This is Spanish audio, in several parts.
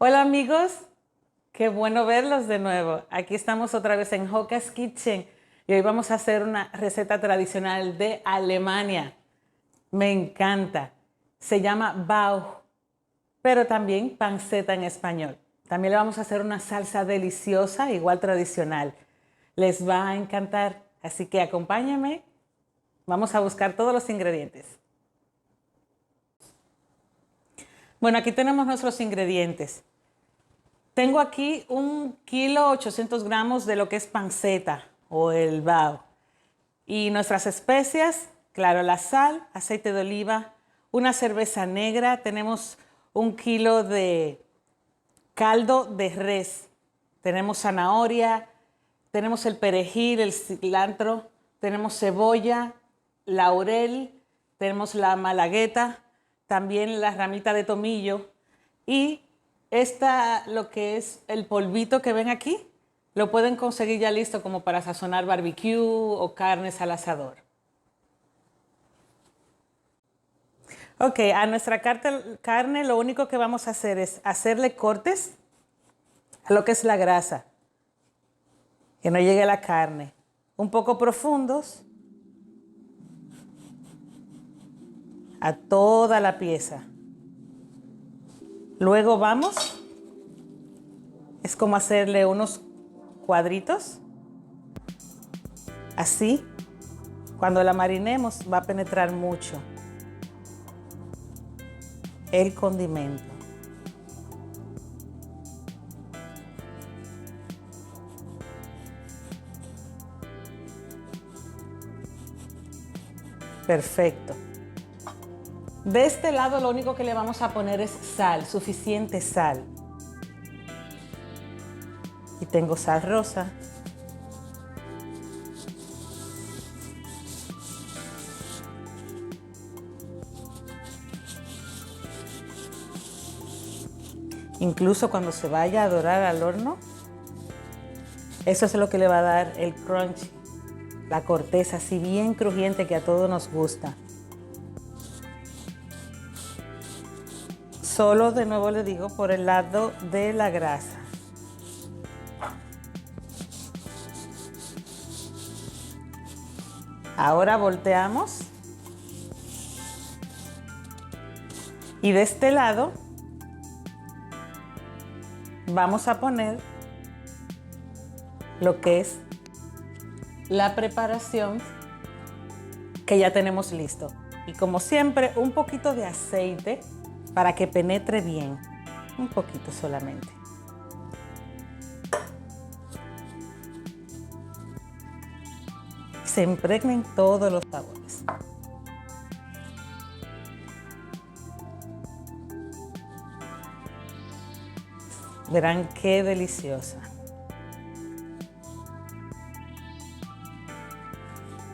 Hola amigos, qué bueno verlos de nuevo. Aquí estamos otra vez en Hoka's Kitchen y hoy vamos a hacer una receta tradicional de Alemania. Me encanta. Se llama Bauch, pero también panceta en español. También le vamos a hacer una salsa deliciosa, igual tradicional. Les va a encantar, así que acompáñenme. Vamos a buscar todos los ingredientes. Bueno, aquí tenemos nuestros ingredientes. Tengo aquí 1,8 kg de lo que es panceta o el bao. Y nuestras especias, claro, la sal, aceite de oliva, una cerveza negra, tenemos 1 kilo de caldo de res, tenemos zanahoria, tenemos el perejil, el cilantro, tenemos cebolla, laurel, tenemos la malagueta, también la ramita de tomillo y lo que es el polvito que ven aquí, lo pueden conseguir ya listo como para sazonar barbecue o carnes al asador. Ok, a nuestra carne lo único que vamos a hacer es hacerle cortes a lo que es la grasa, que no llegue la carne, un poco profundos a toda la pieza. Luego es como hacerle unos cuadritos, así. Cuando la marinemos va a penetrar mucho el condimento. Perfecto. De este lado lo único que le vamos a poner es sal, suficiente sal. Y tengo sal rosa. Incluso cuando se vaya a dorar al horno, eso es lo que le va a dar el crunch, la corteza así bien crujiente que a todos nos gusta. Solo, de nuevo le digo, por el lado de la grasa. Ahora volteamos. Y de este lado vamos a poner lo que es la preparación que ya tenemos listo. Y como siempre, un poquito de aceite para que penetre bien. Un poquito solamente. Se impregnen todos los sabores. Verán qué deliciosa.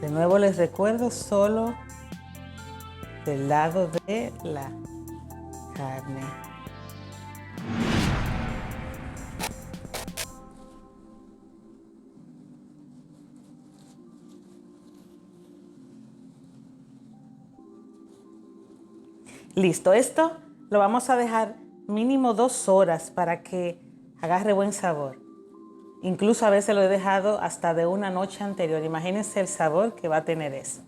De nuevo les recuerdo, solo del lado de la carne. Listo, esto lo vamos a dejar mínimo 2 horas para que agarre buen sabor. Incluso a veces lo he dejado hasta de una noche anterior. Imagínense el sabor que va a tener eso.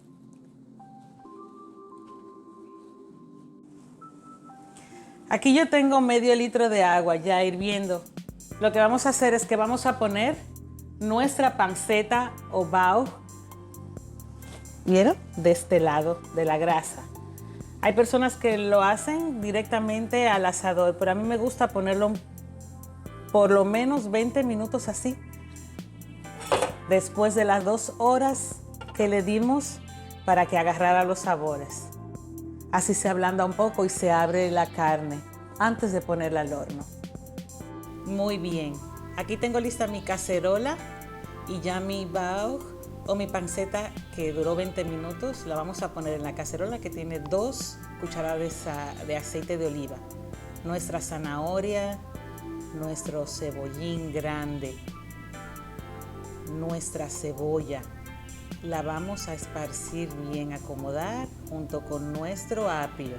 Aquí yo tengo medio litro de agua ya hirviendo. Lo que vamos a hacer es que vamos a poner nuestra panceta o bauch, ¿vieron? De este lado de la grasa. Hay personas que lo hacen directamente al asador, pero a mí me gusta ponerlo por lo menos 20 minutos así. Después de las 2 horas que le dimos para que agarrara los sabores. Así se ablanda un poco y se abre la carne antes de ponerla al horno. Muy bien. Aquí tengo lista mi cacerola y ya mi bauch o mi panceta que duró 20 minutos. La vamos a poner en la cacerola que tiene 2 cucharadas de aceite de oliva. Nuestra zanahoria, nuestro cebollín grande, nuestra cebolla. La vamos a esparcir bien, acomodar junto con nuestro apio.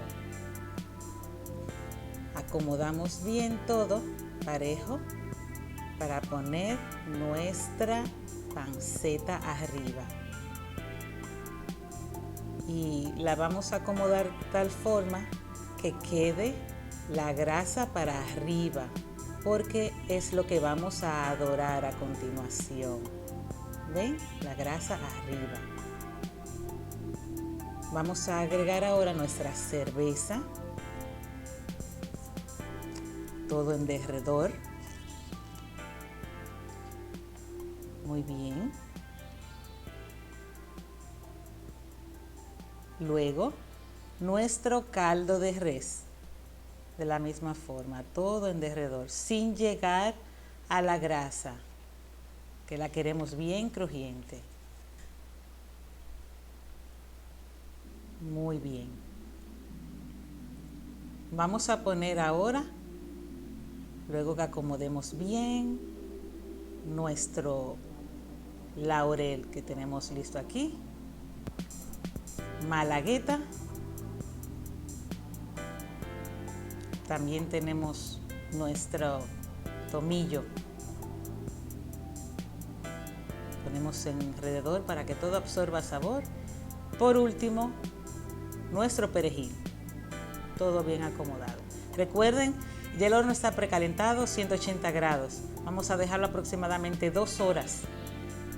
acomodamos bien todo parejo para poner nuestra panceta arriba. Y la vamos a acomodar de tal forma que quede la grasa para arriba, porque es lo que vamos a dorar a continuación. ¿Ven? La grasa arriba. Vamos a agregar ahora nuestra cerveza, todo en derredor. Muy bien. Luego, nuestro caldo de res, de la misma forma, todo en derredor, sin llegar a la grasa, que la queremos bien crujiente. Muy bien. Vamos a poner ahora, luego que acomodemos bien, nuestro laurel que tenemos listo aquí, malagueta, también tenemos nuestro tomillo, ponemos alrededor para que todo absorba sabor. Por último, nuestro perejil, todo bien acomodado. Recuerden, ya el horno está precalentado, 180 grados. Vamos a dejarlo aproximadamente 2 horas.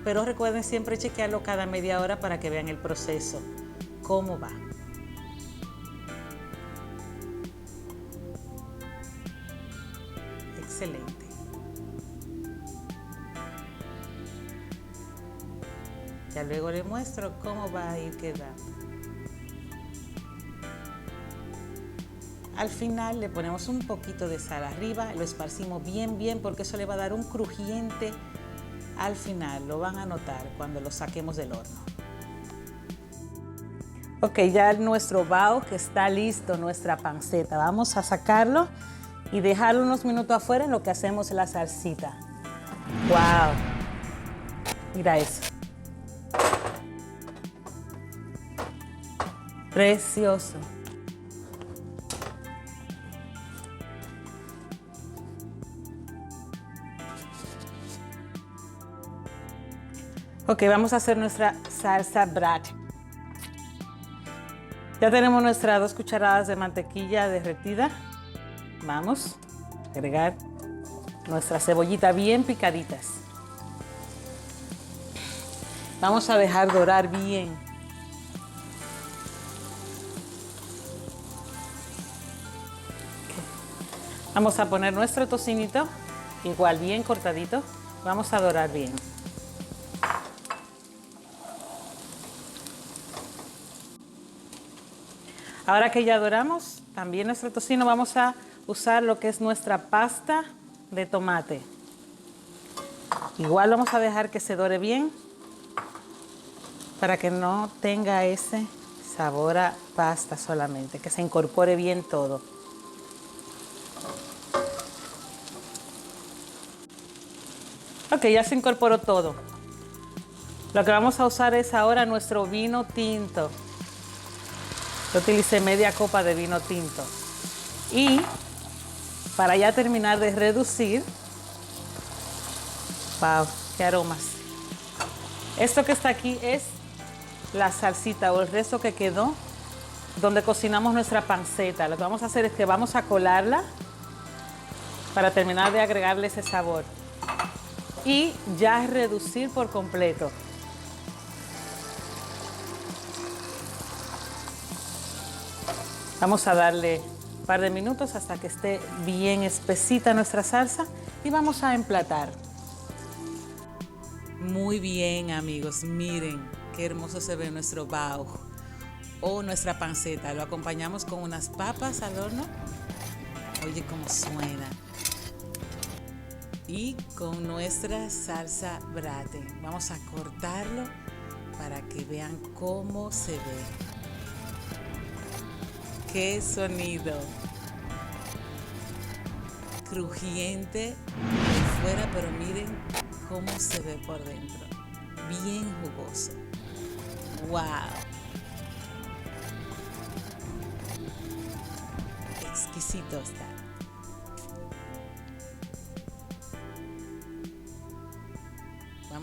Pero recuerden siempre chequearlo cada media hora para que vean el proceso, cómo va. Excelente. Ya luego les muestro cómo va a ir quedando. Al final le ponemos un poquito de sal arriba, lo esparcimos bien porque eso le va a dar un crujiente al final, lo van a notar cuando lo saquemos del horno. Ok, ya nuestro bao que está listo, nuestra panceta, vamos a sacarlo y dejarlo unos minutos afuera en lo que hacemos la salsita. ¡Wow! Mira eso. Precioso. Ok, vamos a hacer nuestra salsa brat. Ya tenemos nuestras 2 cucharadas de mantequilla derretida. Vamos a agregar nuestra cebollita bien picaditas. Vamos a dejar dorar bien. Vamos a poner nuestro tocinito, igual bien cortadito. Vamos a dorar bien. Ahora que ya doramos también nuestro tocino, vamos a usar lo que es nuestra pasta de tomate. Igual vamos a dejar que se dore bien para que no tenga ese sabor a pasta solamente, que se incorpore bien todo. Ok, ya se incorporó todo. Lo que vamos a usar es ahora nuestro vino tinto. Yo utilicé media copa de vino tinto. Y para ya terminar de reducir, wow, qué aromas. Esto que está aquí es la salsita o el resto que quedó donde cocinamos nuestra panceta. Lo que vamos a hacer es que vamos a colarla para terminar de agregarle ese sabor y ya reducir por completo. Vamos a darle un par de minutos hasta que esté bien espesita nuestra salsa y vamos a emplatar. Muy bien, amigos, miren qué hermoso se ve nuestro bao o nuestra panceta. Lo acompañamos con unas papas al horno. Oye cómo suena. Y con nuestra salsa brate. Vamos a cortarlo para que vean cómo se ve. ¡Qué sonido! Crujiente por fuera, pero miren cómo se ve por dentro. Bien jugoso. ¡Wow! Exquisito está.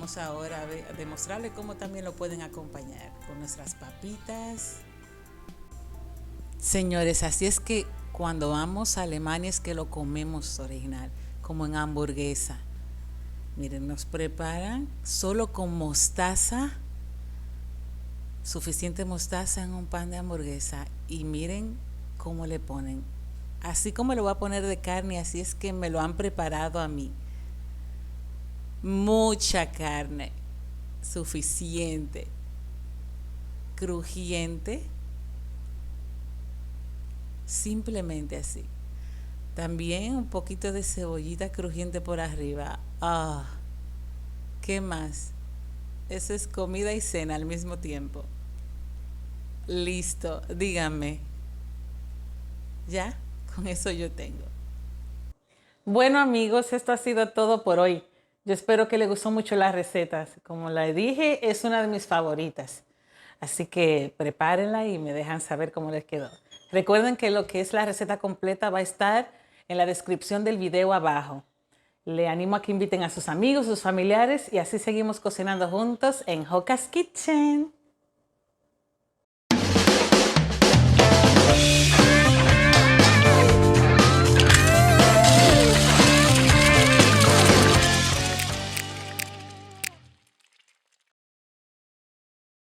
vamos ahora a demostrarles cómo también lo pueden acompañar con nuestras papitas. Señores, así es que cuando vamos a Alemania es que lo comemos original, como en hamburguesa. Miren, nos preparan solo con mostaza, suficiente mostaza en un pan de hamburguesa. Y miren cómo le ponen. Así como lo voy a poner de carne, así es que me lo han preparado a mí. Mucha carne, suficiente, crujiente, simplemente así. También un poquito de cebollita crujiente por arriba. Ah, ¿qué más? Eso es comida y cena al mismo tiempo. Listo, díganme. ¿Ya? Con eso yo tengo. Bueno amigos, esto ha sido todo por hoy. Yo espero que les gustó mucho las recetas. Como les dije, es una de mis favoritas. Así que prepárenla y me dejan saber cómo les quedó. Recuerden que lo que es la receta completa va a estar en la descripción del video abajo. Le animo a que inviten a sus amigos, sus familiares y así seguimos cocinando juntos en Joca's Kitchen.